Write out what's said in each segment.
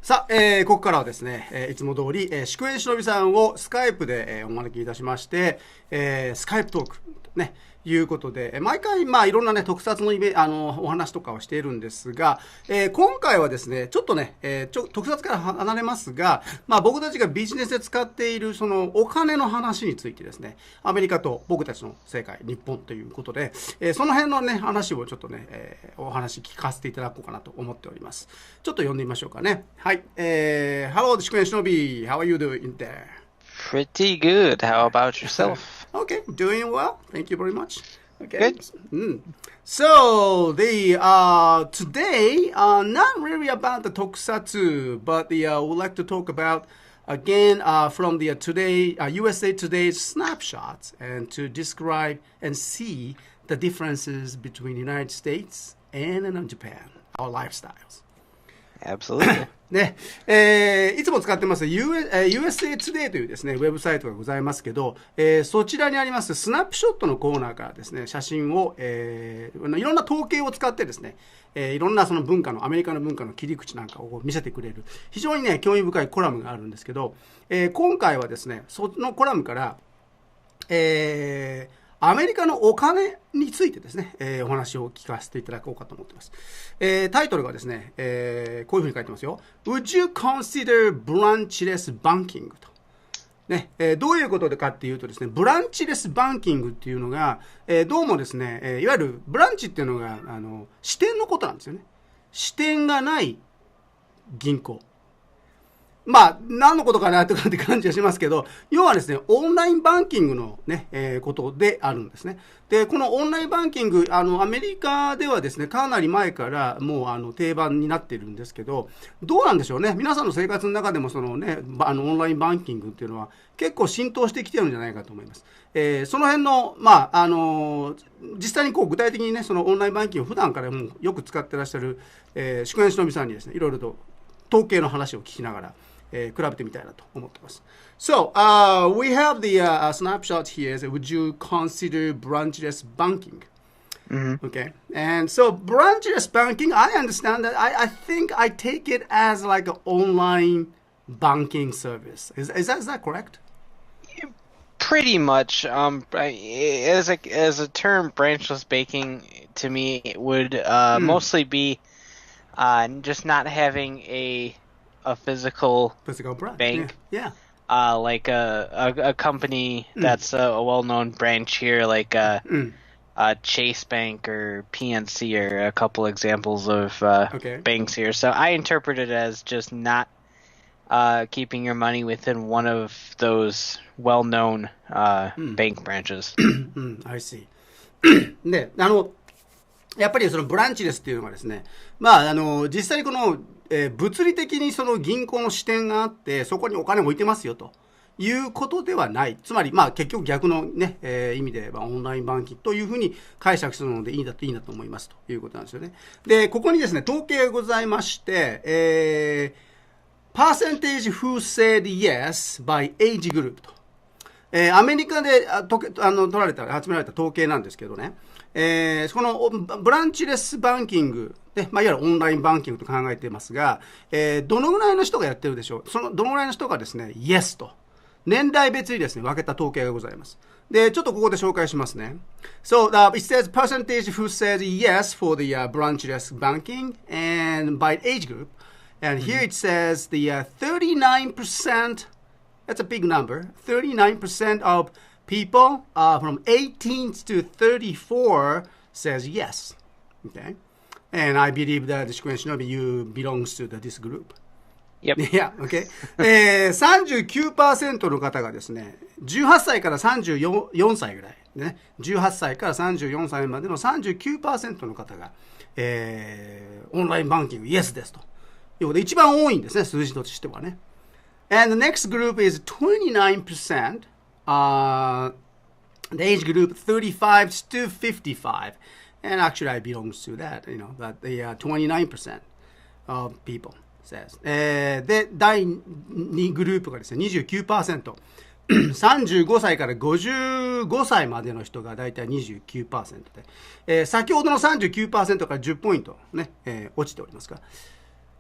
さあ、ここからはですね、いつも通り、Shukuenshinobiさんをスカイプで、お招きいたしまして、スカイプトーク、ね、いうことで、毎回、いろんなね、特撮のお話とかをしているんですが、今回はですね、ちょっとね、特撮から離れますが、僕たちがビジネスで使っている、その、お金の話についてですね、アメリカと僕たちの世界、日本ということで、その辺のね、話をちょっとね、お話聞かせていただこうかなと思っております。ちょっと読んでみましょうかね。はい。Hello, Shukuenshinobi. How are you doing there? Pretty good. How about yourself? Okay, doing well. Thank you very much. Okay. Good. So today, not really about the Tokusatsu, but we'd like to talk about again from the today USA Today's snapshots and to describe and see the differences between the United States and Japan, our lifestyles. Absolutely. ね、いつも使ってます USA Today というですね、ウェブサイトがございますけど、そちらにありますスナップショットのコーナーからですね、写真を、いろんな統計を使ってですね、いろんなその文化の、アメリカの文化の切り口なんかを見せてくれる、非常にね、興味深いコラムがあるんですけど、今回はですね、そのコラムから、アメリカのお金についてですね、お話を聞かせていただこうかと思っています。タイトルがですね、こういうふうに書いてますよ。Would you consider branchless banking? と。ね、どういうことかっていうとですね、ブランチレスバンキングっていうのが、どうもですね、いわゆるブランチっていうのが、支店のことなんですよね。支店がない銀行。何のことかなとかって感じがしますけど、要はですね、オンラインバンキングのね、ことであるんですね。で、このオンラインバンキング、アメリカではですね、かなり前からもう定番になっているんですけど、どうなんでしょうね。皆さんの生活の中でもそのね、オンラインバンキングっていうのは結構浸透してきてるんじゃないかと思います。その辺の、実際にこう具体的にね、そのオンラインバンキングを普段からもよく使ってらっしゃる、Shukuenshinobiさんにですね、いろいろと統計の話を聞きながら、比べてみたいなと思ってます。So, we have the snapshot here. So, would you consider branchless banking? Mm-hmm. Okay. And so, branchless banking, I understand that. I think I take it as like an online banking service. Is that correct? Pretty much. As a term, branchless banking to me it would mostly be just not having a physical branch. bank. Yeah. Like a company that's a well-known branch here, like Chase Bank or PNC are a couple examples of banks here. So I interpret it as just not keeping your money within one of those well-known bank branches. I see. で、やっぱりそのブランチレスっていうのがですね、実際にこの物理的にその銀行の支店があってそこにお金を置いてますよということではない。つまり結局逆のね、意味でオンラインバンキングというふうに解釈するのでいいんだと思いますということなんですよね。で、ここにですね、統計がございまして、percentage who said yes by age group と。アメリカで集められた統計なんですけどね、このブランチレスバンキングで、いわゆるオンラインバンキングと考えていますが、どのぐらいの人がやってるでしょう。どのぐらいの人がですね、Yes と、年代別にですね、分けた統計がございます。で、ちょっとここで紹介しますね。So, it says percentage who says yes for the branchless banking and by age group. And here it says the 39%, that's a big number, 39% of people from 18 to 34 says yes. Okay. And I believe that Shukuenshinobi, you belongs to this group. Yep. Yeah, okay. 39% の方がですね、18歳から34歳ぐらい、ね、18歳から34歳までの 39% の方が、オンラインバンキング Yes ですと。いうことで一番多いんですね、数字としてはね。And the next group is 29%. The age group 35 to 55. And actually I belong to that, but the 29% of people says. で、第2グループがですね、29%。35歳から55歳までの人がだいたい 29% で、先ほどの 39% から10ポイントね、落ちておりますが、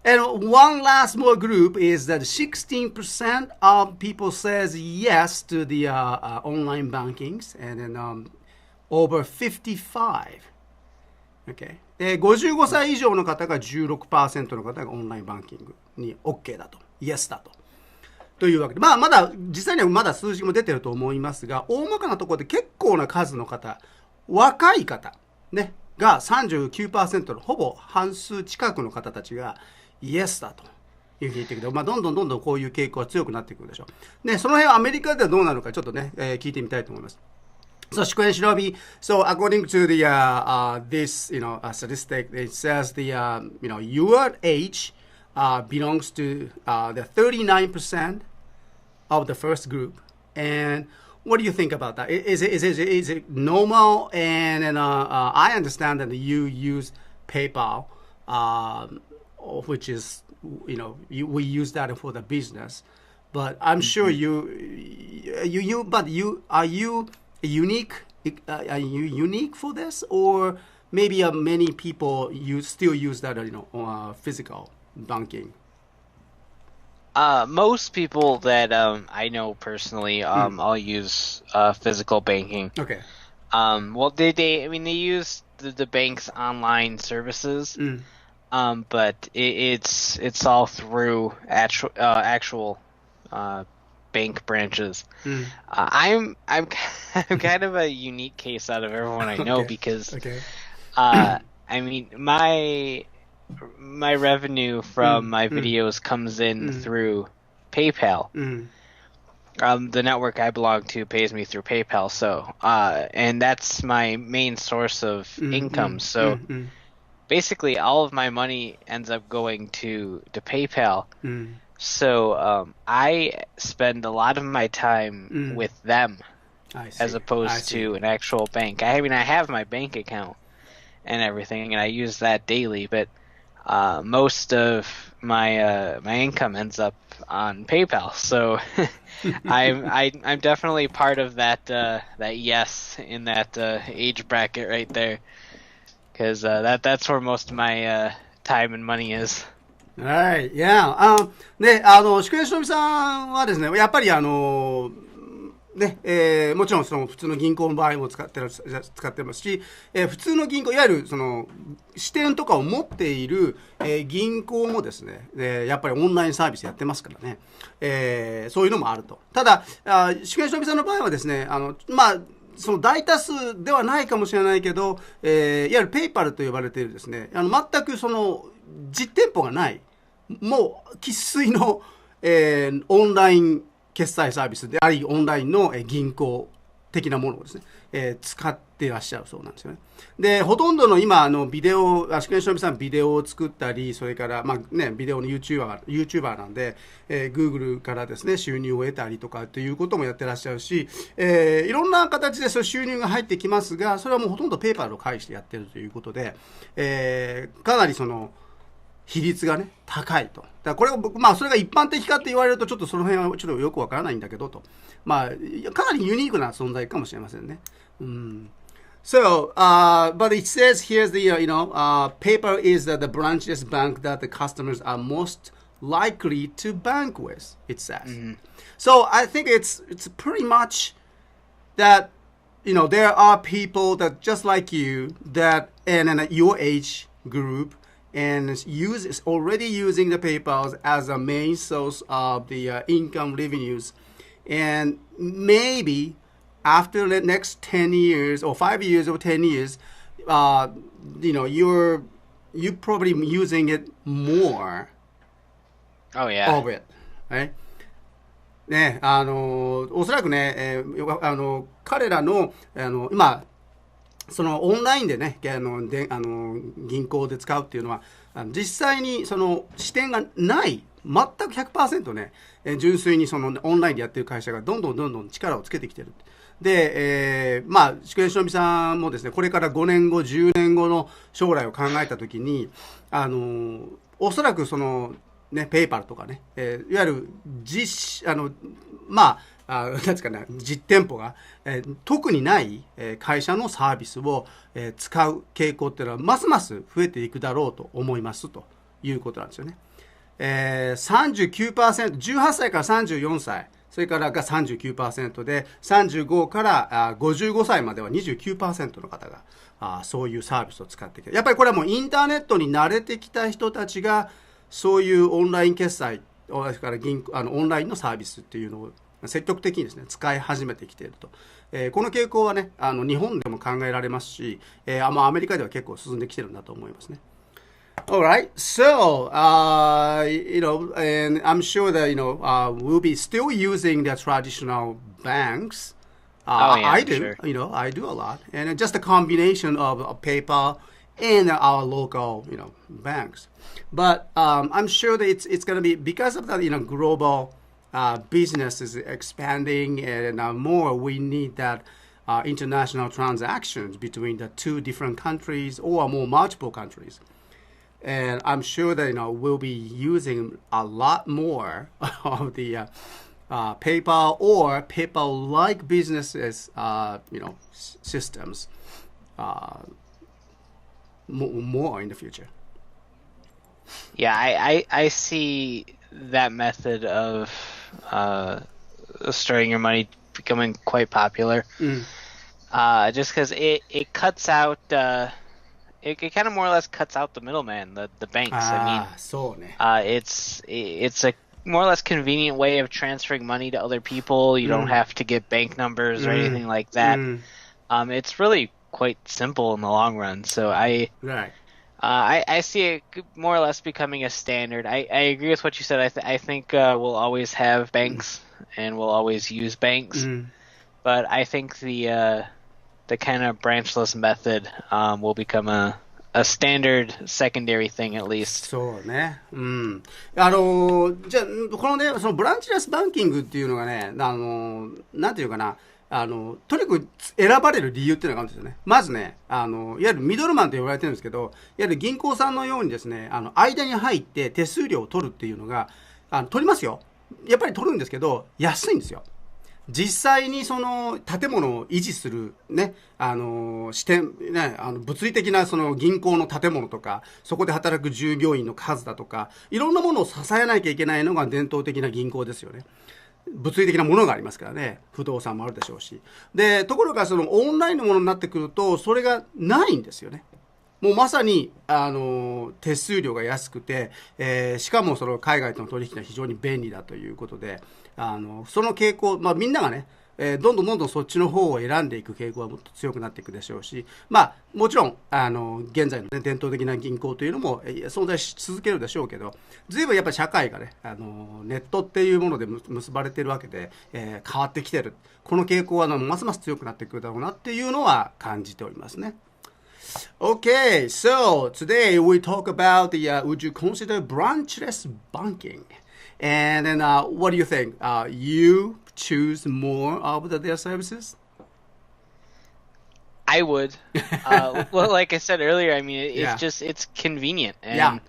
And one last more group is that 16% of people says yes to the online bankings, and then over 55. Okay. 55歳以上の方が 16% の方がオンラインバンキングに OK だと、Yes だと。というわけで、まあまだ実際にはまだ数字も出てると思いますが、大まかなところで結構な数の方、若い方ねが 39% のほぼ半数近くの方たちがイエスだというふうに言ってきて、まあ、どんどんこういう傾向が強くなってくるでしょう。で、その辺はアメリカではどうなのかちょっとね、聞いてみたいと思います。So, Shukuenshinobi, so according to the this statistic, it says the your age belongs to the 39% of the first group. And what do you think about that? Is it normal? And I understand that you use PayPal. Which is, we use that for the business, but I'm sure are you unique? Are you unique for this, or maybe many people still use that, physical banking? Most people that I know personally, all use physical banking. Okay. Well, they use the bank's online services. But it's all through actual bank branches. I'm kind of a unique case out of everyone I know because I mean my revenue from my videos comes in through PayPal. The network I belong to pays me through PayPal, so and that's my main source of income. So. Basically, all of my money ends up going to PayPal. So I spend a lot of my time with them as opposed to an actual bank. I mean, I have my bank account and everything, and I use that daily. But most of my income ends up on PayPal. So I'm definitely part of that yes in that age bracket right there. Because that's where most of my time and money is. Right, yeah. で、Shukuenshinobiさんはですね、やっぱりもちろんその普通の銀行の場合も使ってますし、普通の銀行、いわゆるその支店とかを持っている、銀行もですね、やっぱりオンラインサービスやってますからね、そういうのもあると。ただ、Shukuenshinobiさんの場合はですね、その大多数ではないかもしれないけど、いわゆるペイパルと呼ばれているですね、全くその実店舗がない、もう生粋の、オンライン決済サービスであり、オンラインの銀行的なものをですね、使っていらっしゃるそうなんですよね。で、ほとんどの今、ビデオ、Shukuenshinobiさんビデオを作ったり、それから、ビデオの YouTuber なんで、Google からですね、収入を得たりとかっていうこともやってらっしゃるし、いろんな形でそういう収入が入ってきますが、それはもうほとんどペーパーを介してやってるということで、かなりその、比率がね、高いと。だからこれを、それが一般的かって言われると、ちょっとその辺はちょっとよくわからないんだけどと。かなりユニークな存在かもしれませんね。So, but it says here the PayPal is the branchless bank that the customers are most likely to bank with. It says. So I think it's pretty much that there are people that just like you that and your age group and is already using the PayPal as a main source of the income revenues, and maybe after the next 10 years or 5 years or 10 years, you're probably using it more. Oh yeah. Of it, right? ね、おそらくね、彼らの今そのオンラインでね、銀行で使うっていうのは実際にその支店がない全く 100% ね、純粋にそのオンラインでやってる会社がどんどん力をつけてきてる。で、Shukuenshinobiさんもですね、これから5年後10年後の将来を考えたときにおそらくそのね、ペイパルとかね、いわゆるなんですかね、実店舗が、特にない、会社のサービスを、使う傾向っていうのはますます増えていくだろうと思いますということなんですよね。39%、18歳から34歳、それからが 39% で、35から55歳までは 29% の方がそういうサービスを使ってきて、やっぱりこれはもうインターネットに慣れてきた人たちが、そういうオンライン決済、それからオンラインのサービスっていうのを積極的にですね、使い始めてきていると。この傾向はね、日本でも考えられますし、アメリカでは結構進んできてるんだと思いますね。Alright, so, and I'm sure that, we'll be still using the traditional banks. I do, sure. I do a lot. And just a combination of PayPal and our local, banks. But I'm sure that it's going to be, because of that, global business is expanding and more, we need that international transactions between the two different countries or more multiple countries.And I'm sure that we'll be using a lot more of the PayPal or PayPal-like businesses, systems more in the future. Yeah, I see that method of storing your money becoming quite popular. Just because it cuts out.It kind of more or less cuts out the middleman, the banks. It's a more or less convenient way of transferring money to other people. You don't have to get bank numbers or anything like that. It's really quite simple in the long run. So I see it more or less becoming a standard. I agree with what you said. I think we'll always have banks and we'll always use banks. But I think the kind of branchless method will become a standard secondary thing at least. そうね。じゃあ、このね、そのブランチレスバンキングっていうのがね、なんていうかな、とにかく選ばれる理由っていうのがあるんですよね。まずね、いわゆるミドルマンと呼ばれてるんですけど、いわゆる銀行さんのようにですね、間に入って手数料を取るっていうのが、取りますよ。やっぱり取るんですけど、安いんですよ。実際にその建物を維持するね、視点、ね、物理的なその銀行の建物とか、そこで働く従業員の数だとか、いろんなものを支えなきゃいけないのが伝統的な銀行ですよね。物理的なものがありますからね。不動産もあるでしょうし。で、ところがそのオンラインのものになってくると、それがないんですよね。もうまさに、手数料が安くて、しかもその海外との取引が非常に便利だということで、その傾向、みんながね、どんどんそっちの方を選んでいく傾向はもっと強くなっていくでしょうし、もちろん、現在の、ね、伝統的な銀行というのも存在し続けるでしょうけど、随分やっぱり社会がね、ネットっていうもので結ばれているわけで、変わってきてる。この傾向はますます強くなってくるだろうなっていうのは感じておりますね。Okay, so today we talk about would you consider branchless banking? And then what do you think? You choose more of their services? I would. Well, like I said earlier, I mean, it's convenient. And,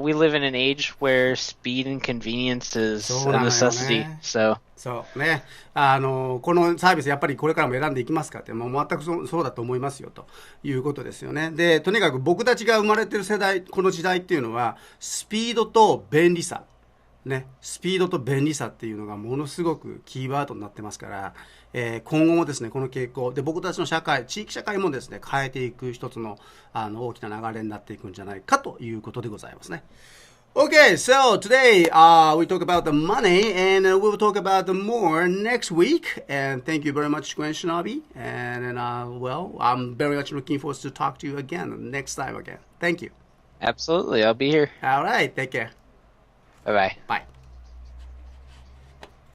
we live in an age where speed and convenience is a necessity. So. そうね。このサービスやっぱりこれからも選んでいきますかって、もう全くそうだと思いますよということですよね。で、とにかく僕たちが生まれてる世代、この時代っていうのは、スピードと便利さ。ね。スピードと便利さっていうのがものすごくキーワードになってますから、今後もですね、この傾向で僕たちの社会、地域社会もですね、変えていく一つの、大きな流れになっていくんじゃないかということでございますね。Okay, so today we talk about the money, and we will talk about more next week. And thank you very much, Shukuenshinobi. And well, I'm very much looking forward to talk to you again next time again. Thank you. Absolutely, I'll be here. All right, take care. Bye-bye. Bye.